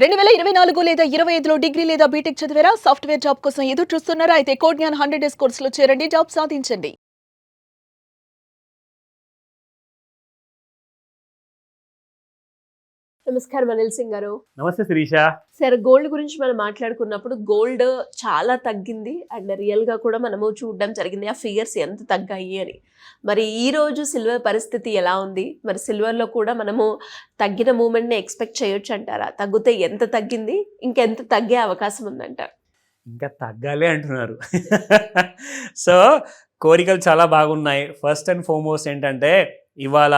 2024 లేదా 25లో డిగ్రీ లేదా బీటెక్ చదివారా? సాఫ్ట్‌వేర్ జాబ్ కోసం ఎదురు చూస్తున్నారా? అయితే కోడ్ జ్ఞాన్ 100 డేస్ కోర్సులో చేరండి. జాబ్ సాధించండి. నమస్కారం అనిల్ సింగ్ గారు. నమస్తే శిరీష. సరే, గోల్డ్ గురించి మనం మాట్లాడుకున్నప్పుడు గోల్డ్ చాలా తగ్గింది అండ్ రియల్గా కూడా మనము చూడడం జరిగింది ఆ ఫిగర్స్ ఎంత తగ్గాయి అని. మరి ఈ రోజు సిల్వర్ పరిస్థితి ఎలా ఉంది? మరి సిల్వర్లో కూడా మనము తగ్గిన మూమెంట్ని ఎక్స్పెక్ట్ చేయొచ్చు అంటారా? తగ్గితే ఎంత తగ్గింది, ఇంకెంత తగ్గే అవకాశం ఉందంటారు? ఇంకా తగ్గాలి అంటున్నారు. సో కోరికలు చాలా బాగున్నాయి. ఫస్ట్ అండ్ ఫార్మోస్ట్ ఏంటంటే ఇవాళ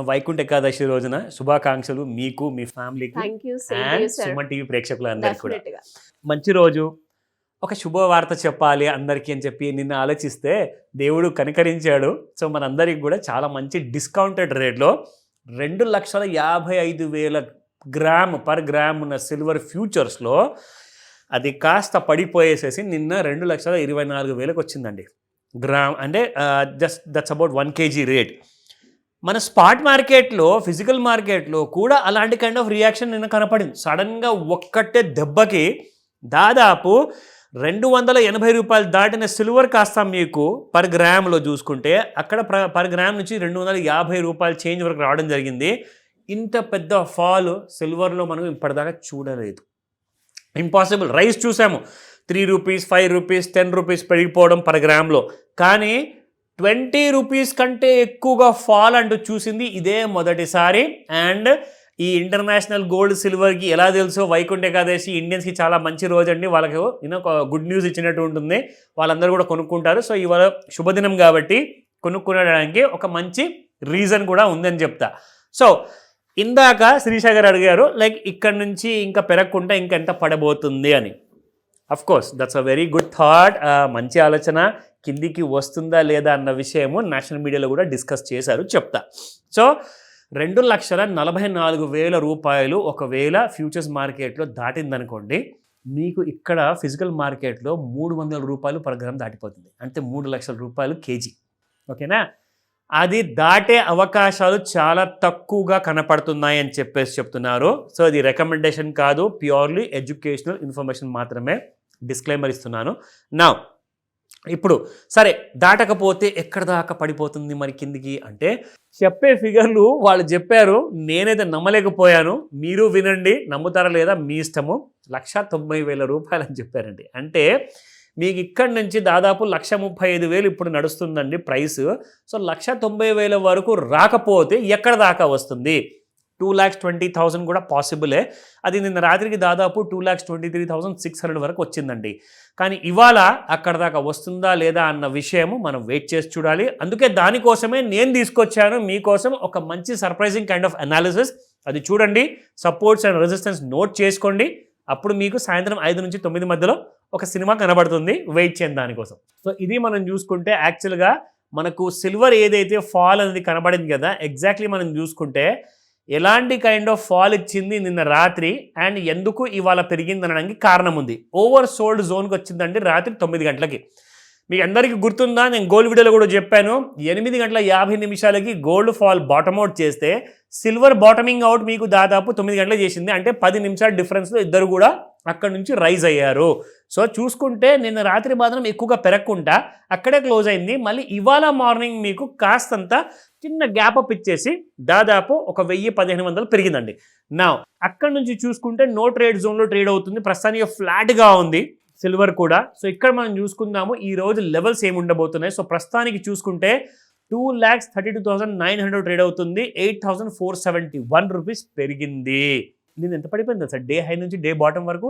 వైకుంఠ ఏకాదశి రోజున శుభాకాంక్షలు మీకు, మీ ఫ్యామిలీకి అండ్ సుమన్ టీవీ ప్రేక్షకులందరికీ కూడా. మంచి రోజు, ఒక శుభవార్త చెప్పాలి అందరికీ అని చెప్పి నిన్న ఆలోచిస్తే దేవుడు కనికరించాడు. సో మనందరికి కూడా చాలా మంచి డిస్కౌంటెడ్ రేట్లో 2,55,000 గ్రామ్ పర్ గ్రామ్ ఉన్న సిల్వర్ ఫ్యూచర్స్లో అది కాస్త పడిపోయేసేసి నిన్న 2,24,000 వచ్చిందండి గ్రామ్. అంటే just that's about 1 kg rate. మన స్పాట్ మార్కెట్లో, ఫిజికల్ మార్కెట్లో కూడా అలాంటి కైండ్ ఆఫ్ రియాక్షన్ నిన్న కనపడింది. సడన్గా ఒక్కటే దెబ్బకి దాదాపు 280 రూపాయలు దాటిన సిల్వర్ కాస్త మీకు పర్ గ్రామ్లో చూసుకుంటే అక్కడ పర్ గ్రామ్ నుంచి 250 రూపాయలు చేంజ్ వరకు రావడం జరిగింది. ఇంత పెద్ద ఫాల్ సిల్వర్లో మనం ఇప్పటిదాకా చూడలేదు. ఇంపాసిబుల్. రైస్ చూసాము, 3 రూపీస్, 5 రూపీస్, 10 రూపీస్ పెరిగిపోవడం పర్ గ్రామ్లో. కానీ 20 రూపీస్ కంటే ఎక్కువగా ఫాల్ అంటూ చూసింది ఇదే మొదటిసారి. అండ్ ఈ ఇంటర్నేషనల్ గోల్డ్ సిల్వర్కి ఎలా తెలుసో వైకుంఠ ఏకాదశి ఇండియన్స్కి చాలా మంచి రోజు అండి. వాళ్ళకి ఒక గుడ్ న్యూస్ ఇచ్చినట్టు ఉంటుంది. వాళ్ళందరూ కూడా కొనుక్కుంటారు. సో ఇవాళ శుభదినం కాబట్టి కొనుక్కునడానికి ఒక మంచి రీజన్ కూడా ఉందని చెప్తా. సో ఇందాక శిరీష గారు అడిగారు లైక్ ఇక్కడ నుంచి ఇంకా పెరగకుండా ఇంకెంత పడబోతుంది అని. Of course that's a very good thought. మంచి ఆలోచన. కిందికి వస్తుందా లేదా అన్న విషయము నేషనల్ మీడియాలో కూడా డిస్కస్ చేశారు, చెప్తా. సో 2,44,000 రూపాయలు ఒకవేళ ఫ్యూచర్స్ మార్కెట్లో దాటిందనుకోండి, మీకు ఇక్కడ ఫిజికల్ మార్కెట్లో 300 రూపాయలు పర్ గ్రామ్ దాటిపోతుంది. అంటే 3 లక్షల రూపాయలు కేజీ. ఓకేనా? అది దాటే అవకాశాలు చాలా తక్కువగా కనపడుతున్నాయి అని చెప్తున్నారు. సో ఇది రికమెండేషన్ కాదు, ప్యూర్లీ ఎడ్యుకేషనల్ ఇన్ఫర్మేషన్ మాత్రమే. డిస్క్లైమర్ ఇస్తున్నాను. నా ఇప్పుడు సరే, దాటకపోతే ఎక్కడ దాకా పడిపోతుంది మరి కిందికి అంటే చెప్పే ఫిగర్లు వాళ్ళు చెప్పారు, నేనైతే నమ్మలేకపోయాను. మీరు వినండి, నమ్ముతారా లేదా మీ ఇష్టము. 1,90,000 రూపాయలు అని చెప్పారండి. అంటే మీకు ఇక్కడి నుంచి దాదాపు 1,35,000 ఇప్పుడు నడుస్తుందండి ప్రైస్. సో 1,90,000 వరకు రాకపోతే ఎక్కడ దాకా వస్తుంది? 2,20,000 కూడా పాసిబులే. అది నిన్న రాత్రికి దాదాపు 2,23,600 వరకు వచ్చిందండి. కానీ ఇవాళ అక్కడ దాకా వస్తుందా లేదా అన్న విషయము మనం వెయిట్ చేసి చూడాలి. అందుకే దానికోసమే నేను తీసుకొచ్చాను మీకోసం ఒక మంచి సర్ప్రైజింగ్ కైండ్ ఆఫ్ అనాలిసిస్. అది చూడండి, సపోర్ట్స్ అండ్ రెసిస్టెన్స్ నోట్ చేసుకోండి. అప్పుడు మీకు సాయంత్రం 5 నుంచి 9 మధ్యలో ఒక సినిమా కనబడుతుంది. వెయిట్ చేయండి దానికోసం. సో ఇది మనం చూసుకుంటే యాక్చువల్గా మనకు సిల్వర్ ఏదైతే ఫాల్ అనేది కనబడింది కదా, ఎగ్జాక్ట్లీ మనం చూసుకుంటే ఎలాంటి కైండ్ ఆఫ్ ఫాల్ ఇచ్చింది నిన్న రాత్రి అండ్ ఎందుకు ఇవాళ పెరిగింది అనడానికి కారణం ఉంది. ఓవర్ సోల్డ్ జోన్కి వచ్చిందండి రాత్రి 9 గంటలకి. మీకు అందరికీ గుర్తుందా, నేను గోల్డ్ వీడియోలో కూడా చెప్పాను, 8:50 గోల్డ్ ఫాల్ బాటమ్ అవుట్ చేస్తే సిల్వర్ బాటమింగ్ అవుట్ మీకు దాదాపు 9 గంటలకు చేసింది. అంటే 10 నిమిషాల డిఫరెన్స్లో ఇద్దరు కూడా అక్కడి నుంచి రైజ్ అయ్యారు. సో చూసుకుంటే నిన్న రాత్రి మాత్రం ఎక్కువగా పెరగకుండా అక్కడే క్లోజ్ అయింది. మళ్ళీ ఇవాళ మార్నింగ్ మీకు కాస్తంత చిన్న గ్యాప్ అప్ ఇచ్చేసి దాదాపు 1,000-1,500 పెరిగిందండి. నా అక్కడి నుంచి చూసుకుంటే నో ట్రేడ్ జోన్లో ట్రేడ్ అవుతుంది. ప్రస్తుతానికి ఫ్లాట్గా ఉంది సిల్వర్ కూడా. సో ఇక్కడ మనం చూసుకుందాము ఈ రోజు లెవెల్స్ ఏమి ఉండబోతున్నాయి. సో ప్రస్తుతానికి చూసుకుంటే 2,32,900 ట్రేడ్ అవుతుంది. 8,471 రూపీస్ పెరిగింది. నేను ఎంత పడిపోయింది సార్ డే హై నుంచి డే బాటమ్ వరకు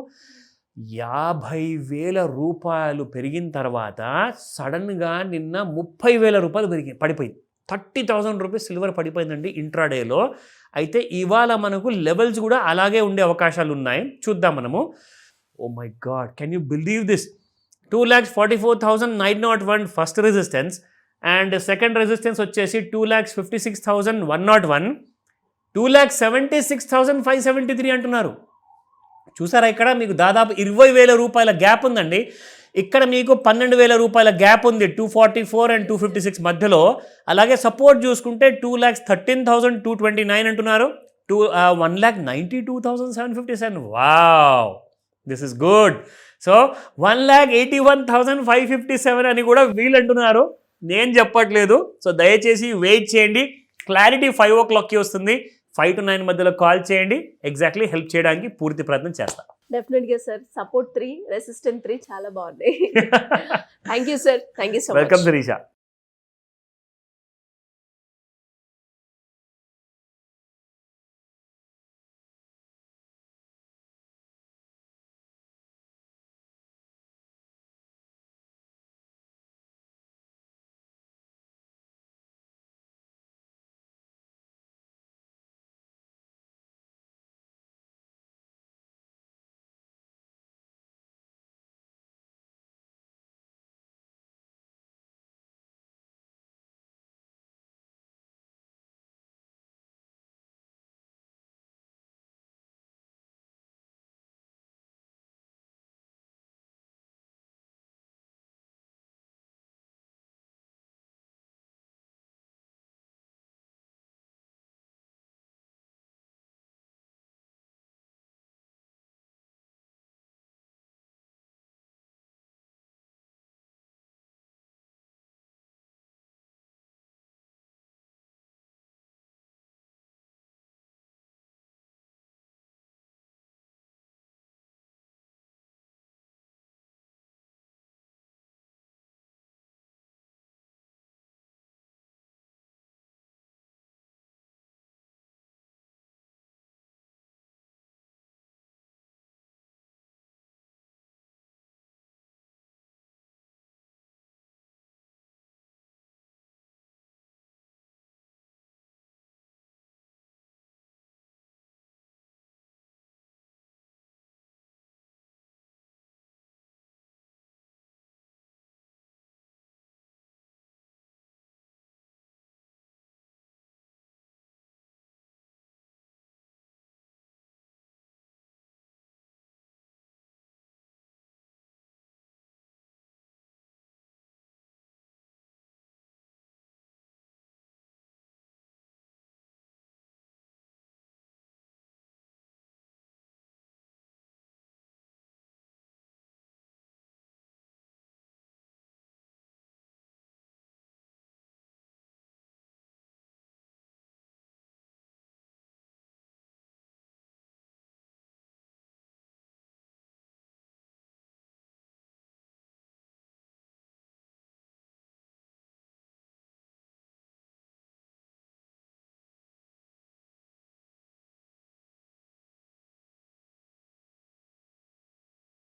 50,000 రూపాయలు పెరిగిన తర్వాత సడన్గా నిన్న 30,000 రూపాయలు పడిపోయింది. 30,000 రూపీస్ సిల్వర్ పడిపోయిందండి ఇంట్రాడేలో. అయితే ఇవాళ మనకు లెవెల్స్ కూడా అలాగే ఉండే అవకాశాలు ఉన్నాయి. చూద్దాం మనము. Oh my god, can you believe this? 2,44,901 first resistance and second resistance వచ్చేసి 2,56,101, 2,76,573 అంటున్నారు. చూసారా, ఇక్కడ మీకు దాదాపు 20,000 రూపాయల గ్యాప్ ఉందండి. ఇక్కడ మీకు 12,000 రూపాయల గ్యాప్ ఉంది 244 అండ్ 256 మధ్యలో. అలాగే సపోర్ట్ చూసుకుంటే 2,13,229 అంటున్నారు, to 1,92,757. Wow, this is good. So 1,81,557 అని కూడా వీళ్ళు అంటున్నారు, నేను చెప్పట్లేదు. సో దయచేసి వెయిట్ చేయండి, క్లారిటీ 5 o'clockకి వస్తుంది. 5 to 9 మధ్యలో కాల్ చేయండి, ఎగ్జాక్ట్లీ హెల్ప్ చేయడానికి పూర్తి ప్రయత్నం చేస్తా. డెఫినెట్గా సార్, సపోర్ట్ 3, రెసిస్టెంట్ 3 చాలా బాగున్నాయి. Thank you sir, thank you so much. Welcome Sirisha.